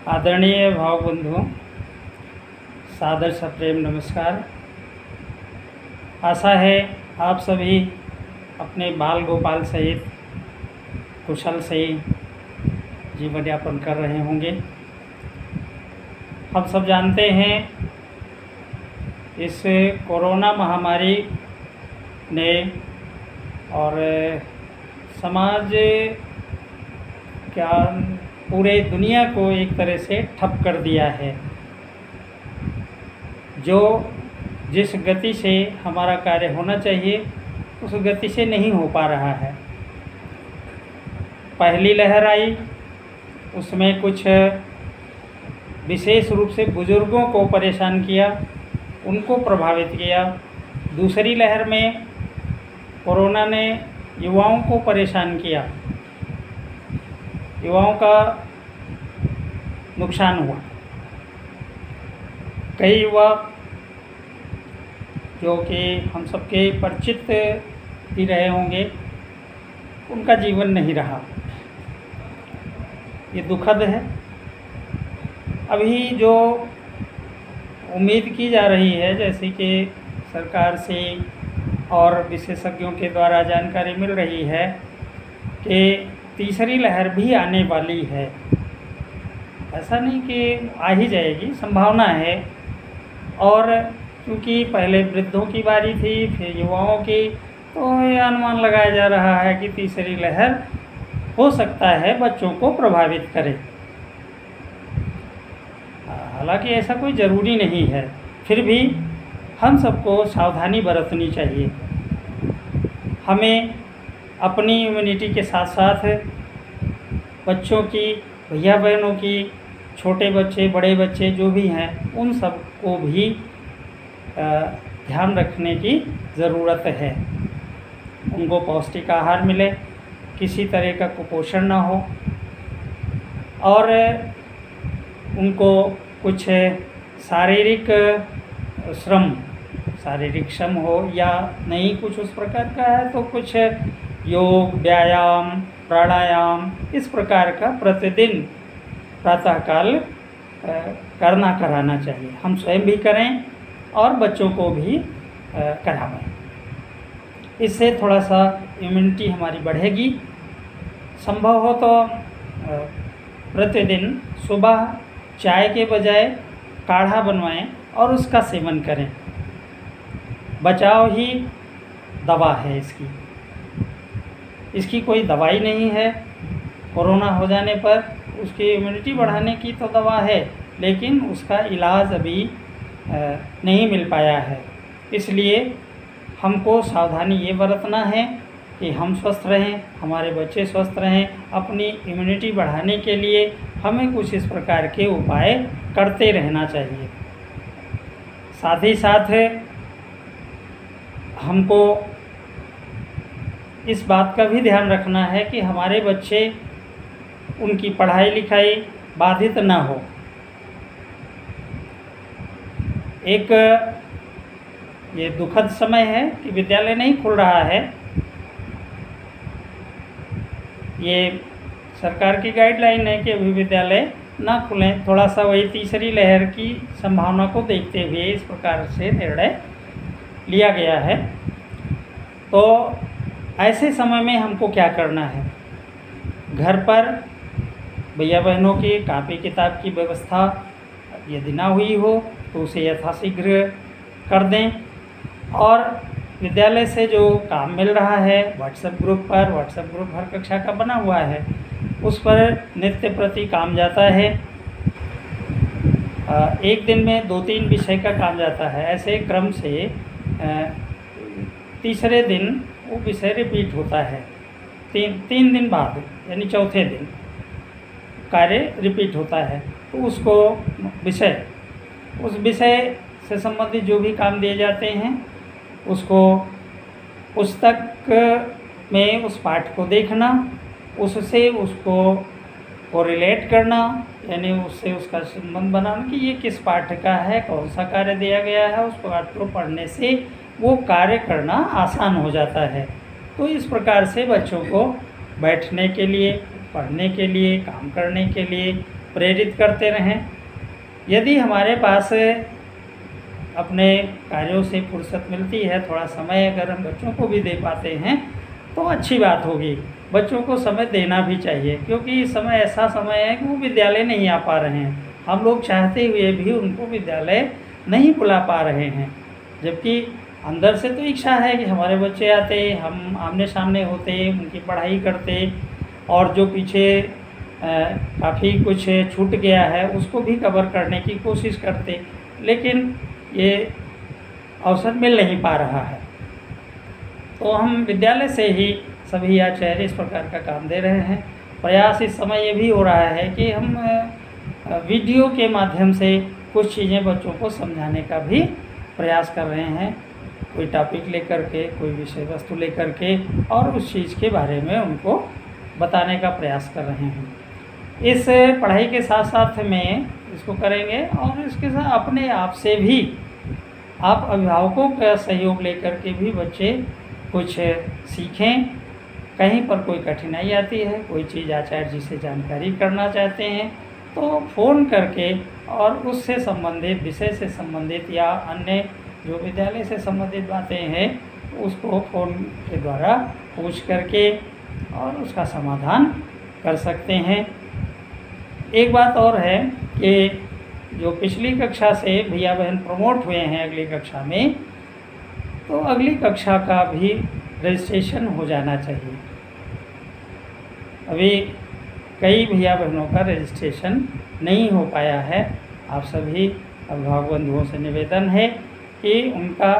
आदरणीय भाव बंधुओं, सादर सा प्रेम नमस्कार। आशा है आप सभी अपने बाल गोपाल सहित कुशल से जीवन यापन कर रहे होंगे। हम सब जानते हैं इस कोरोना महामारी ने और समाज क्या पूरे दुनिया को एक तरह से ठप कर दिया है। जो जिस गति से हमारा कार्य होना चाहिए उस गति से नहीं हो पा रहा है। पहली लहर आई, उसमें कुछ विशेष रूप से बुजुर्गों को परेशान किया, उनको प्रभावित किया। दूसरी लहर में कोरोना ने युवाओं को परेशान किया, युवाओं का नुकसान हुआ। कई युवा जो कि हम सबके परिचित ही रहे होंगे, उनका जीवन नहीं रहा। ये दुखद है। अभी जो उम्मीद की जा रही है, जैसे कि सरकार से और विशेषज्ञों के द्वारा जानकारी मिल रही है कि तीसरी लहर भी आने वाली है। ऐसा नहीं कि आ ही जाएगी, संभावना है। और क्योंकि पहले वृद्धों की बारी थी, फिर युवाओं की, तो ये अनुमान लगाया जा रहा है कि तीसरी लहर हो सकता है बच्चों को प्रभावित करे। हालांकि ऐसा कोई ज़रूरी नहीं है, फिर भी हम सबको सावधानी बरतनी चाहिए। हमें अपनी इम्यूनिटी के साथ साथ बच्चों की, भैया बहनों की, छोटे बच्चे बड़े बच्चे जो भी हैं, उन सब को भी ध्यान रखने की ज़रूरत है। उनको पौष्टिक आहार मिले, किसी तरह का कुपोषण ना हो, और उनको कुछ शारीरिक श्रम हो या नहीं कुछ उस प्रकार का है तो कुछ योग, व्यायाम, प्राणायाम, इस प्रकार का प्रतिदिन प्रातःकाल कराना चाहिए। हम स्वयं भी करें और बच्चों को भी करावें। इससे थोड़ा सा इम्यूनिटी हमारी बढ़ेगी। संभव हो तो प्रतिदिन सुबह चाय के बजाय काढ़ा बनवाएं और उसका सेवन करें। बचाव ही दवा है इसकी कोई दवाई नहीं है। कोरोना हो जाने पर उसकी इम्यूनिटी बढ़ाने की तो दवा है, लेकिन उसका इलाज अभी नहीं मिल पाया है। इसलिए हमको सावधानी ये बरतना है कि हम स्वस्थ रहें, हमारे बच्चे स्वस्थ रहें। अपनी इम्यूनिटी बढ़ाने के लिए हमें कुछ इस प्रकार के उपाय करते रहना चाहिए। साथ ही साथ हमको इस बात का भी ध्यान रखना है कि हमारे बच्चे, उनकी पढ़ाई लिखाई बाधित ना हो। एक ये दुखद समय है कि विद्यालय नहीं खुल रहा है। ये सरकार की गाइडलाइन है कि अभी विद्यालय ना खुलें। थोड़ा सा वही तीसरी लहर की संभावना को देखते हुए इस प्रकार से निर्णय लिया गया है। तो ऐसे समय में हमको क्या करना है? घर पर भैया बहनों की कापी किताब की व्यवस्था यदि ना हुई हो तो उसे यथाशीघ्र कर दें। और विद्यालय से जो काम मिल रहा है, व्हाट्सएप ग्रुप हर कक्षा का बना हुआ है, उस पर नित्य प्रति काम जाता है। एक दिन में 2-3 विषय का काम जाता है। ऐसे क्रम से तीसरे दिन वो विषय रिपीट होता है। तीन दिन बाद यानी चौथे दिन कार्य रिपीट होता है। तो उस विषय से संबंधित जो भी काम दिए जाते हैं उसको पुस्तक में उस पाठ को देखना, उससे उसको कोरिलेट करना, यानी उससे उसका संबंध बनाना कि ये किस पाठ का है, कौन सा कार्य दिया गया है। उस पाठ को पढ़ने से वो कार्य करना आसान हो जाता है। तो इस प्रकार से बच्चों को बैठने के लिए, पढ़ने के लिए, काम करने के लिए प्रेरित करते रहें। यदि हमारे पास अपने कार्यों से फुर्सत मिलती है, थोड़ा समय अगर हम बच्चों को भी दे पाते हैं तो अच्छी बात होगी। बच्चों को समय देना भी चाहिए, क्योंकि इस समय ऐसा समय है कि वो विद्यालय नहीं आ पा रहे हैं। हम लोग चाहते हुए भी उनको विद्यालय नहीं बुला पा रहे हैं, जबकि अंदर से तो इच्छा है कि हमारे बच्चे आते, हम आमने सामने होते, उनकी पढ़ाई करते, और जो पीछे काफ़ी कुछ छूट गया है उसको भी कवर करने की कोशिश करते, लेकिन ये अवसर मिल नहीं पा रहा है। तो हम विद्यालय से ही सभी आचार्य इस प्रकार का काम दे रहे हैं। प्रयास इस समय ये भी हो रहा है कि हम वीडियो के माध्यम से कुछ चीज़ें बच्चों को समझाने का भी प्रयास कर रहे हैं, कोई टॉपिक लेकर के, कोई विषय वस्तु लेकर के, और उस चीज़ के बारे में उनको बताने का प्रयास कर रहे हैं। इस पढ़ाई के साथ साथ में इसको करेंगे, और इसके साथ अपने आप से भी आप अभिभावकों का सहयोग लेकर के भी बच्चे कुछ सीखें। कहीं पर कोई कठिनाई आती है, कोई चीज़ आचार्य जी से जानकारी करना चाहते हैं तो फ़ोन करके और उससे संबंधित, विषय से संबंधित या अन्य जो विद्यालय से संबंधित बातें हैं उसको फ़ोन के द्वारा पूछ करके और उसका समाधान कर सकते हैं। एक बात और है कि जो पिछली कक्षा से भैया बहन प्रमोट हुए हैं अगली कक्षा में, तो अगली कक्षा का भी रजिस्ट्रेशन हो जाना चाहिए। अभी कई भैया बहनों का रजिस्ट्रेशन नहीं हो पाया है। आप सभी अभिभावक बंधुओं से निवेदन है कि उनका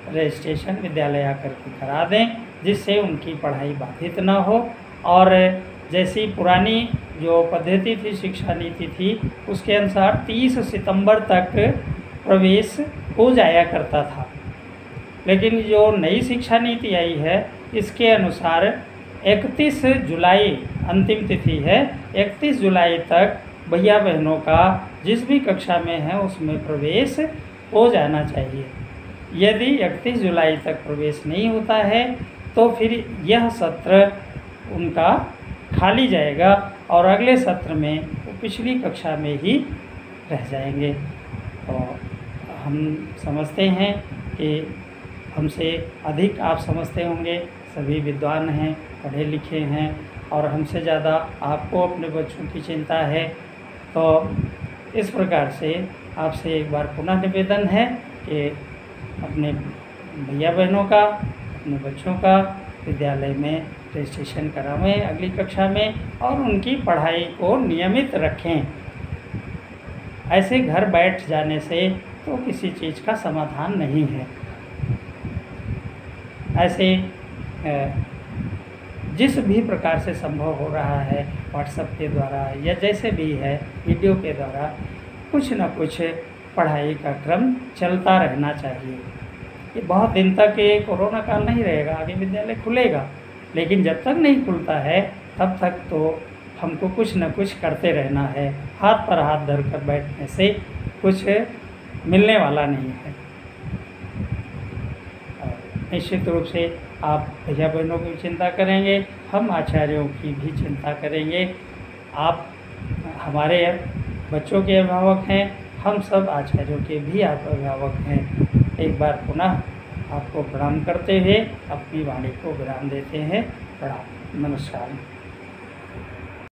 रजिस्ट्रेशन विद्यालय आकर के करा दें, जिससे उनकी पढ़ाई बाधित ना हो। और जैसी पुरानी जो पद्धति थी, शिक्षा नीति थी, उसके अनुसार 30 सितंबर तक प्रवेश हो जाया करता था, लेकिन जो नई शिक्षा नीति आई है इसके अनुसार 31 जुलाई अंतिम तिथि है। 31 जुलाई तक भैया बहनों का जिस भी कक्षा में है उसमें प्रवेश हो जाना चाहिए। यदि 31 जुलाई तक प्रवेश नहीं होता है तो फिर यह सत्र उनका खाली जाएगा और अगले सत्र में वो पिछली कक्षा में ही रह जाएंगे। तो हम समझते हैं कि हमसे अधिक आप समझते होंगे, सभी विद्वान हैं, पढ़े लिखे हैं, और हमसे ज़्यादा आपको अपने बच्चों की चिंता है। तो इस प्रकार से आपसे एक बार पुनः निवेदन है कि अपने भैया बहनों का, अपने बच्चों का विद्यालय में रजिस्ट्रेशन करावें अगली कक्षा में, और उनकी पढ़ाई को नियमित रखें। ऐसे घर बैठ जाने से तो किसी चीज़ का समाधान नहीं है। ऐसे जिस भी प्रकार से संभव हो रहा है, व्हाट्सएप के द्वारा या जैसे भी है, वीडियो के द्वारा कुछ न कुछ पढ़ाई का क्रम चलता रहना चाहिए। ये बहुत दिन तक ये कोरोना काल नहीं रहेगा, आगे विद्यालय खुलेगा, लेकिन जब तक नहीं खुलता है तब तक तो हमको कुछ न कुछ करते रहना है। हाथ पर हाथ धरकर बैठने से कुछ मिलने वाला नहीं है। निश्चित रूप से आप भैया बहनों की चिंता करेंगे, हम आचार्यों की भी चिंता करेंगे। आप हमारे बच्चों के अभिभावक हैं, हम सब आचार्यों के भी आप अभिभावक हैं। एक बार पुनः आपको प्रणाम करते हुए अपनी वाणी को विराम देते हैं। प्रणाम, नमस्कार।